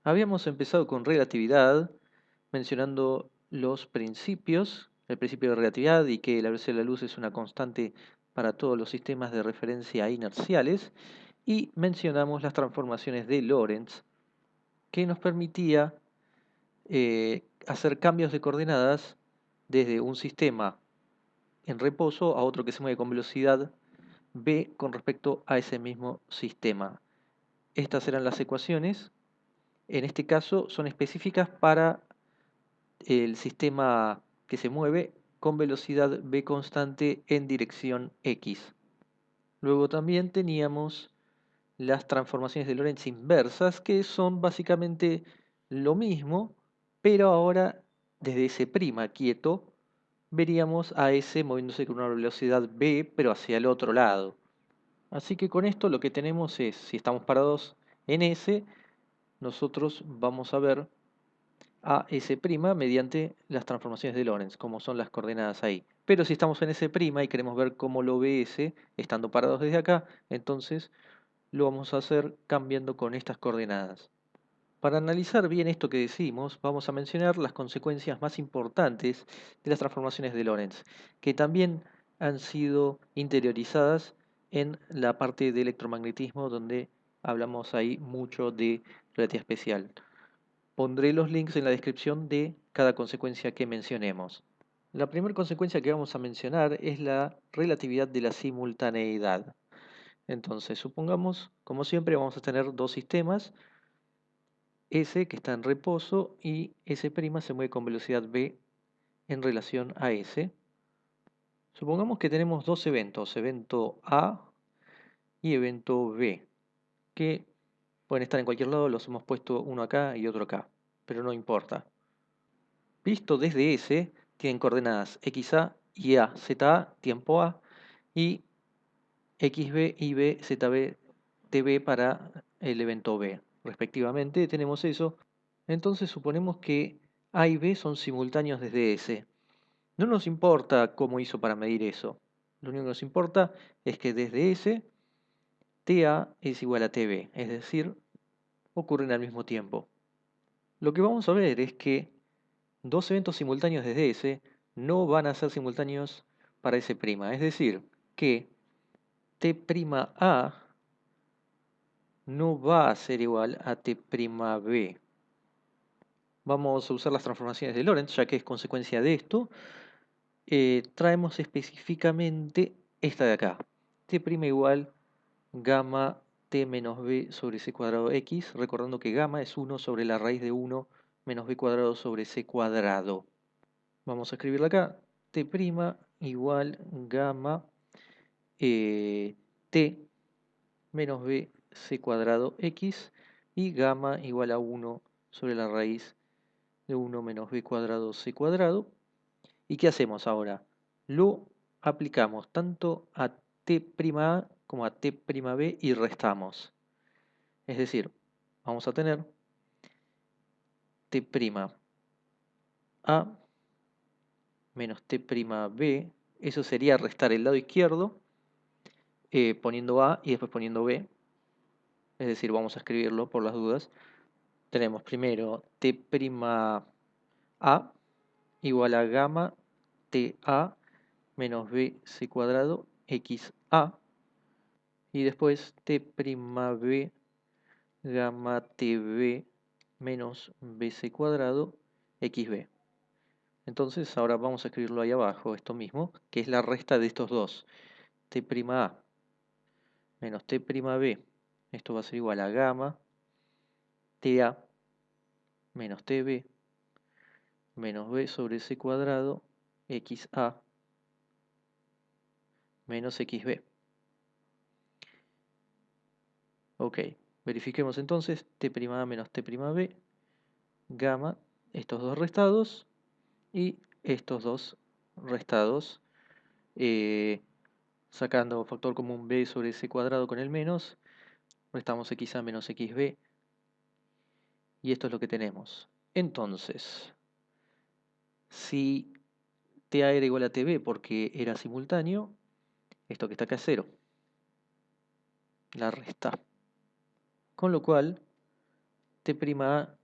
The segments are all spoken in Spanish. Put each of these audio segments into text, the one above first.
Habíamos empezado con relatividad, mencionando los principios, el principio de relatividad y que la velocidad de la luz es una constante para todos los sistemas de referencia inerciales, y mencionamos las transformaciones de Lorentz, que nos permitía hacer cambios de coordenadas desde un sistema en reposo a otro que se mueve con velocidad v con respecto a ese mismo sistema. Estas eran las ecuaciones. En este caso son específicas para el sistema que se mueve con velocidad v constante en dirección x. Luego también teníamos las transformaciones de Lorentz inversas, que son básicamente lo mismo, pero ahora desde ese prima quieto veríamos a S moviéndose con una velocidad v, pero hacia el otro lado. Así que con esto lo que tenemos es, si estamos parados en S, nosotros vamos a ver a S' mediante las transformaciones de Lorentz, como son las coordenadas ahí. Pero si estamos en S' y queremos ver cómo lo ve S, estando parados desde acá, entonces lo vamos a hacer cambiando con estas coordenadas. Para analizar bien esto que decimos, vamos a mencionar las consecuencias más importantes de las transformaciones de Lorentz, que también han sido interiorizadas en la parte de electromagnetismo, donde hablamos ahí mucho de relatividad especial. Pondré los links en la descripción de cada consecuencia que mencionemos. La primera consecuencia que vamos a mencionar es la relatividad de la simultaneidad. Entonces, supongamos, como siempre, vamos a tener dos sistemas, S que está en reposo y S' se mueve con velocidad v en relación a S. Supongamos que tenemos dos eventos, evento A y evento B, que pueden estar en cualquier lado, los hemos puesto uno acá y otro acá, pero no importa. Visto desde S, tienen coordenadas XA y A, ZA, tiempo A, y XB y B, ZB, TB para el evento B. Respectivamente, tenemos eso. Entonces suponemos que A y B son simultáneos desde S. No nos importa cómo hizo para medir eso. Lo único que nos importa es que desde S, TA es igual a TB, es decir, ocurren al mismo tiempo. Lo que vamos a ver es que dos eventos simultáneos desde S no van a ser simultáneos para S', es decir, que T'A no va a ser igual a T'B. Vamos a usar las transformaciones de Lorentz, ya que es consecuencia de esto. Traemos específicamente esta de acá. T' igual gamma T menos B sobre C cuadrado X, recordando que gamma es 1 sobre la raíz de 1 menos B cuadrado sobre C cuadrado. Vamos a escribirla acá. T' igual gamma T menos B C cuadrado X y gamma igual a 1 sobre la raíz de 1 menos B cuadrado C cuadrado. ¿Y qué hacemos ahora? Lo aplicamos tanto a T'A como a T'B y restamos. Es decir, vamos a tener T'A menos T'B. Eso sería restar el lado izquierdo poniendo A y después poniendo B. Es decir, vamos a escribirlo por las dudas. Tenemos primero T'A igual a gamma Ta menos b c cuadrado xa, y después T'B gamma tb menos bc cuadrado xb. Entonces ahora vamos a escribirlo ahí abajo, esto mismo, que es la resta de estos dos. T'A menos T'B, esto va a ser igual a gamma Ta menos tb menos b sobre c cuadrado xa menos xb. Ok, verifiquemos entonces T'A menos T'B, gamma, estos dos restados, y estos dos restados, sacando factor común b sobre c cuadrado con el menos, restamos xa menos xb, y esto es lo que tenemos. Entonces, si Ta era igual a Tb porque era simultáneo, esto que está acá es 0, la resta. Con lo cual, T'A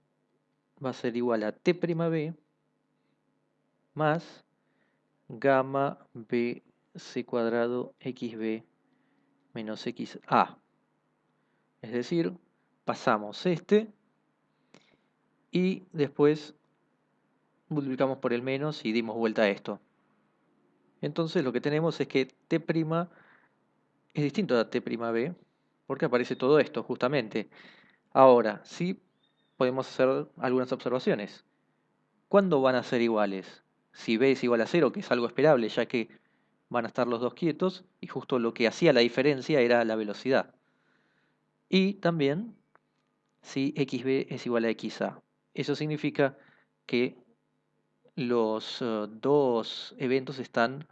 va a ser igual a T'B más gamma bc cuadrado xb menos xa. Es decir, pasamos este y después multiplicamos por el menos y dimos vuelta a esto. Entonces lo que tenemos es que T' es distinto a T'B porque aparece todo esto justamente. Ahora, sí podemos hacer algunas observaciones. ¿Cuándo van a ser iguales? Si B es igual a 0, que es algo esperable ya que van a estar los dos quietos y justo lo que hacía la diferencia era la velocidad. Y también si xb es igual a xa. Eso significa que los dos eventos están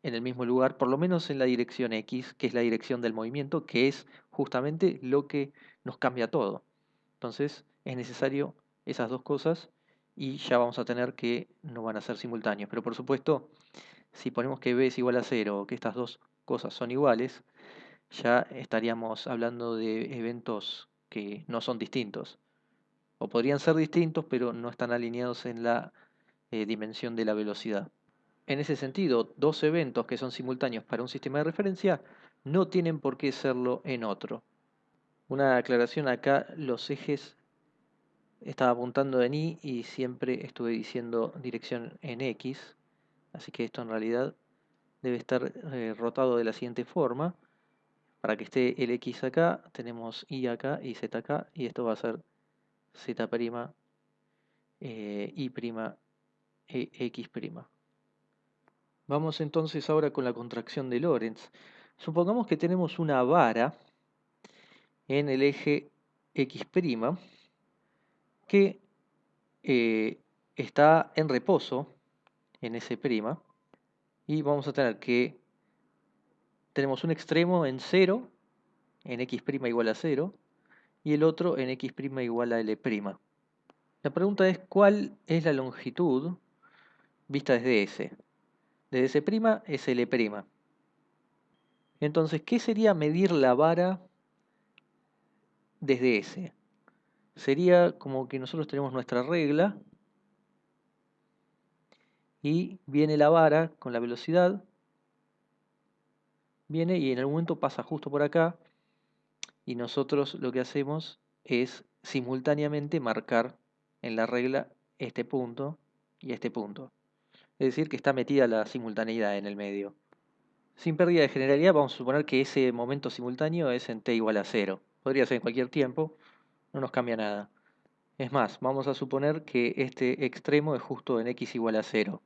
en el mismo lugar, por lo menos en la dirección x, que es la dirección del movimiento, que es justamente lo que nos cambia todo. Entonces es necesario esas dos cosas y ya vamos a tener que no van a ser simultáneos. Pero por supuesto, si ponemos que b es igual a 0 o que estas dos cosas son iguales, ya estaríamos hablando de eventos que no son distintos. O podrían ser distintos, pero no están alineados en la dimensión de la velocidad. En ese sentido, dos eventos que son simultáneos para un sistema de referencia no tienen por qué serlo en otro. Una aclaración acá, los ejes estaba apuntando en Y y siempre estuve diciendo dirección en X, así que esto en realidad debe estar rotado de la siguiente forma. Para que esté el X acá, tenemos Y acá y Z acá, y esto va a ser Z', Y', X'. Vamos entonces ahora con la contracción de Lorentz. Supongamos que tenemos una vara en el eje X' que está en reposo en ese prima y vamos a tener que tenemos un extremo en 0, en X' igual a 0 y el otro en X' igual a L'. La pregunta es ¿cuál es la longitud vista desde S? Desde S' es L'. Entonces, ¿qué sería medir la vara desde S? Sería como que nosotros tenemos nuestra regla y viene la vara con la velocidad, viene y en algún momento pasa justo por acá y nosotros lo que hacemos es simultáneamente marcar en la regla este punto y este punto. Es decir, que está metida la simultaneidad en el medio. Sin pérdida de generalidad, vamos a suponer que ese momento simultáneo es en t igual a 0. Podría ser en cualquier tiempo, no nos cambia nada. Es más, vamos a suponer que este extremo es justo en x igual a 0.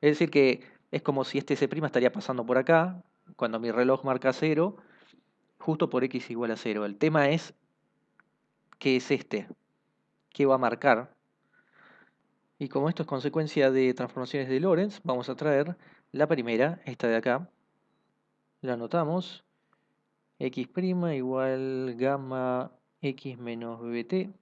Es decir que es como si este S' estaría pasando por acá, cuando mi reloj marca 0, justo por x igual a 0. El tema es qué es este, qué va a marcar. Y como esto es consecuencia de transformaciones de Lorentz, vamos a traer la primera, esta de acá. La anotamos. X' igual gamma x menos bt.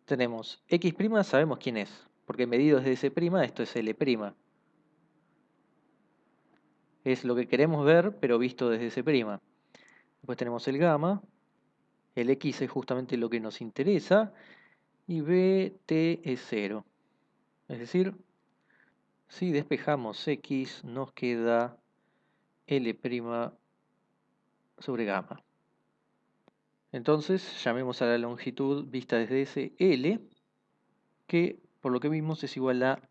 Tenemos x', sabemos quién es, porque medido desde S', esto es L'. Es lo que queremos ver, pero visto desde S'. Después tenemos el gamma, el x es justamente lo que nos interesa, y bt es 0. Es decir, si despejamos x, nos queda L' sobre gamma. Entonces, llamemos a la longitud vista desde ese L, que por lo que vimos es igual a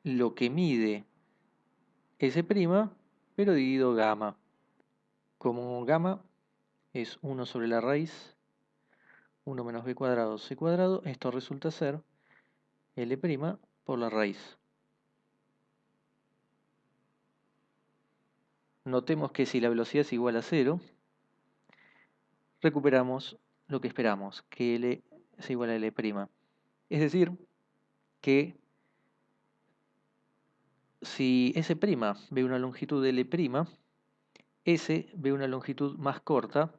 lo que mide S', pero dividido gamma. Como gamma es 1 sobre la raíz 1 menos b cuadrado c cuadrado, esto resulta ser L' por la raíz. Notemos que si la velocidad es igual a 0, recuperamos lo que esperamos, que L es igual a L'. Es decir, que si S' ve una longitud de L', S ve una longitud más corta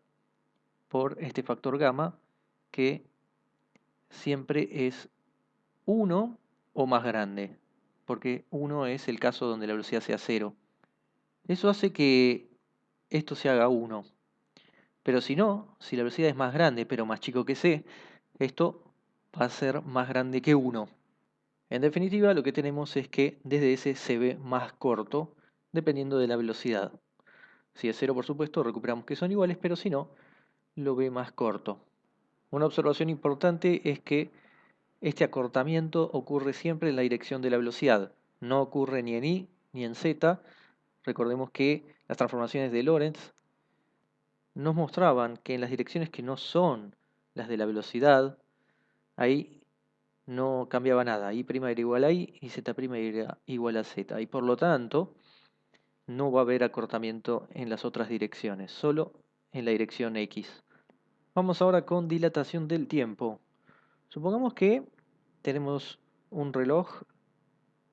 por este factor gamma, que siempre es 1 o más grande, porque 1 es el caso donde la velocidad sea 0. Eso hace que esto se haga 1. Pero si no, si la velocidad es más grande pero más chico que c, esto va a ser más grande que 1. En definitiva, lo que tenemos es que desde S se ve más corto dependiendo de la velocidad. Si es 0, por supuesto, recuperamos que son iguales, pero si no, lo ve más corto. Una observación importante es que este acortamiento ocurre siempre en la dirección de la velocidad. No ocurre ni en y ni en z. Recordemos que las transformaciones de Lorentz nos mostraban que en las direcciones que no son las de la velocidad, ahí no cambiaba nada. I' era igual a i y z' era igual a z. Y por lo tanto, no va a haber acortamiento en las otras direcciones, solo en la dirección x. Vamos ahora con dilatación del tiempo. Supongamos que tenemos un reloj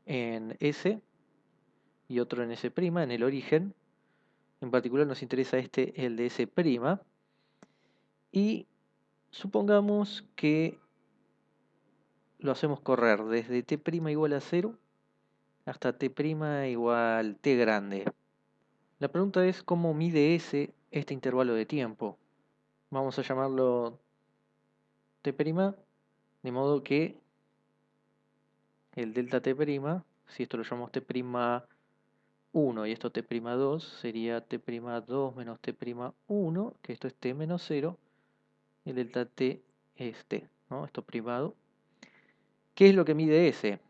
en S y otro en S', en el origen. En particular nos interesa el de S'. Y supongamos que lo hacemos correr desde t' igual a 0 hasta t' igual t grande. La pregunta es cómo mide S este intervalo de tiempo. Vamos a llamarlo t', de modo que el delta t', si esto lo llamamos t'1 y esto t'2, sería t'2 menos t'1, que esto es t menos 0, y el delta t es t, ¿no? Esto primado. ¿Qué es lo que mide S?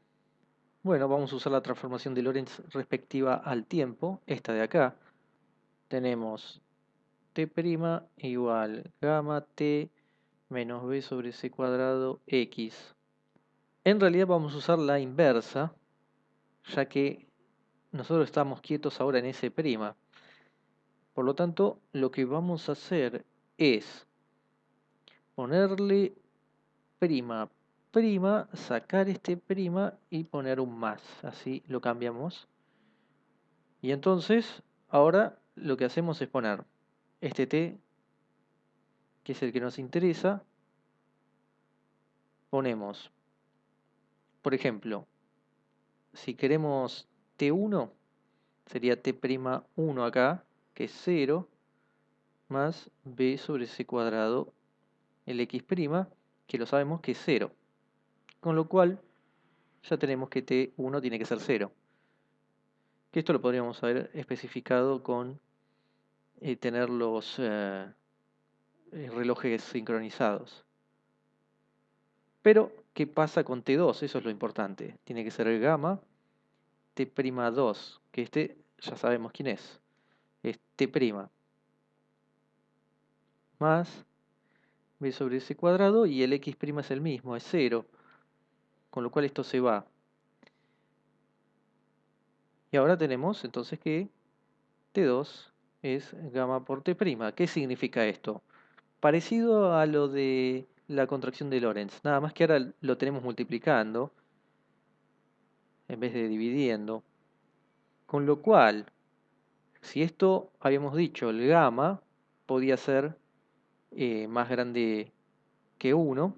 Bueno, vamos a usar la transformación de Lorentz respectiva al tiempo, esta de acá. Tenemos t' igual gamma t menos b sobre c cuadrado x. En realidad vamos a usar la inversa, ya que nosotros estamos quietos ahora en S'. Por lo tanto, lo que vamos a hacer es ponerle prima, sacar este prima y poner un más. Así lo cambiamos. Y entonces, ahora lo que hacemos es poner este t, que es el que nos interesa. Ponemos, por ejemplo, si queremos t1, sería t'1 acá, que es 0, más b sobre c cuadrado, el x', que lo sabemos que es 0. Con lo cual, ya tenemos que t1 tiene que ser 0. Que esto lo podríamos haber especificado con tener los relojes sincronizados. Pero, ¿qué pasa con t2? Eso es lo importante. Tiene que ser el gamma t'2, que este ya sabemos quién es. Es t', más b sobre c cuadrado, y el x' es el mismo, es 0. Con lo cual esto se va. Y ahora tenemos entonces que t2 es gamma por t'. ¿Qué significa esto? Parecido a lo de la contracción de Lorentz, nada más que ahora lo tenemos multiplicando en vez de dividiendo. Con lo cual, si esto habíamos dicho, el gamma podía ser más grande que 1,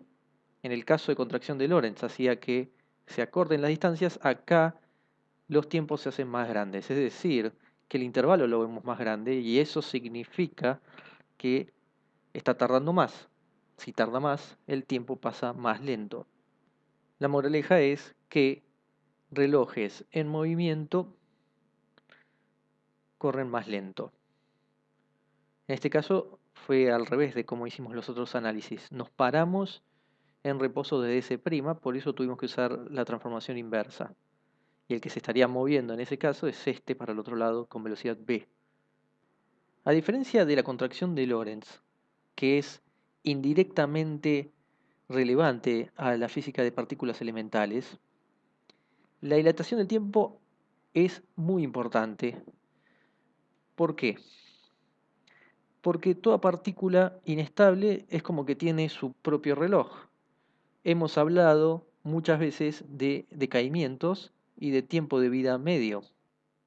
en el caso de contracción de Lorentz hacía que se acorten las distancias, acá los tiempos se hacen más grandes, es decir, que el intervalo lo vemos más grande y eso significa que está tardando más. Si tarda más, el tiempo pasa más lento. La moraleja es que relojes en movimiento corren más lento. En este caso fue al revés de como hicimos los otros análisis. Nos paramos en reposo de S', por eso tuvimos que usar la transformación inversa. Y el que se estaría moviendo en ese caso es este para el otro lado con velocidad v. A diferencia de la contracción de Lorentz, que es indirectamente relevante a la física de partículas elementales, la dilatación del tiempo es muy importante. ¿Por qué? Porque toda partícula inestable es como que tiene su propio reloj. Hemos hablado muchas veces de decaimientos y de tiempo de vida medio.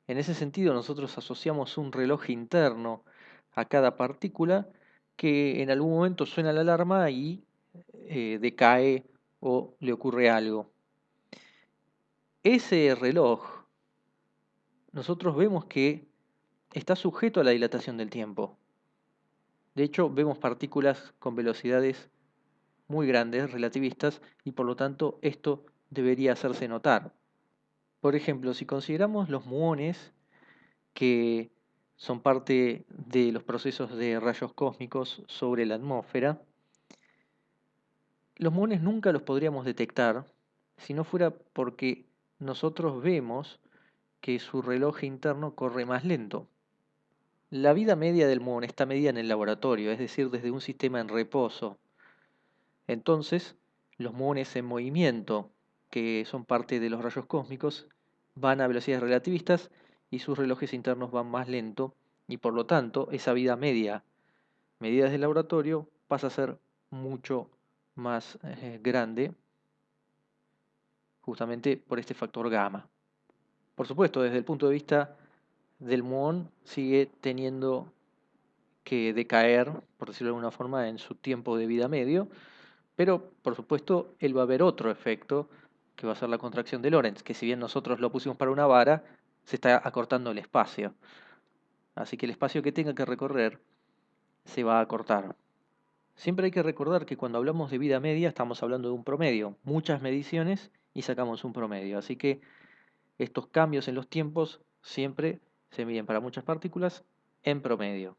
En ese sentido, nosotros asociamos un reloj interno a cada partícula que en algún momento suena la alarma y decae o le ocurre algo. Ese reloj, nosotros vemos que está sujeto a la dilatación del tiempo. De hecho, vemos partículas con velocidades muy grandes, relativistas, y por lo tanto esto debería hacerse notar. Por ejemplo, si consideramos los muones, que son parte de los procesos de rayos cósmicos sobre la atmósfera, los muones nunca los podríamos detectar si no fuera porque nosotros vemos que su reloj interno corre más lento. La vida media del muón está medida en el laboratorio, es decir, desde un sistema en reposo. Entonces, los muones en movimiento, que son parte de los rayos cósmicos, van a velocidades relativistas y sus relojes internos van más lento, y por lo tanto, esa vida media medida desde el laboratorio pasa a ser mucho más grande, justamente por este factor gamma. Por supuesto, desde el punto de vista del muón, sigue teniendo que decaer, por decirlo de alguna forma, en su tiempo de vida medio, pero por supuesto él va a haber otro efecto, que va a ser la contracción de Lorentz, que si bien nosotros lo pusimos para una vara, se está acortando el espacio. Así que el espacio que tenga que recorrer se va a acortar. Siempre hay que recordar que cuando hablamos de vida media estamos hablando de un promedio, muchas mediciones y sacamos un promedio. Así que estos cambios en los tiempos siempre se miden para muchas partículas en promedio.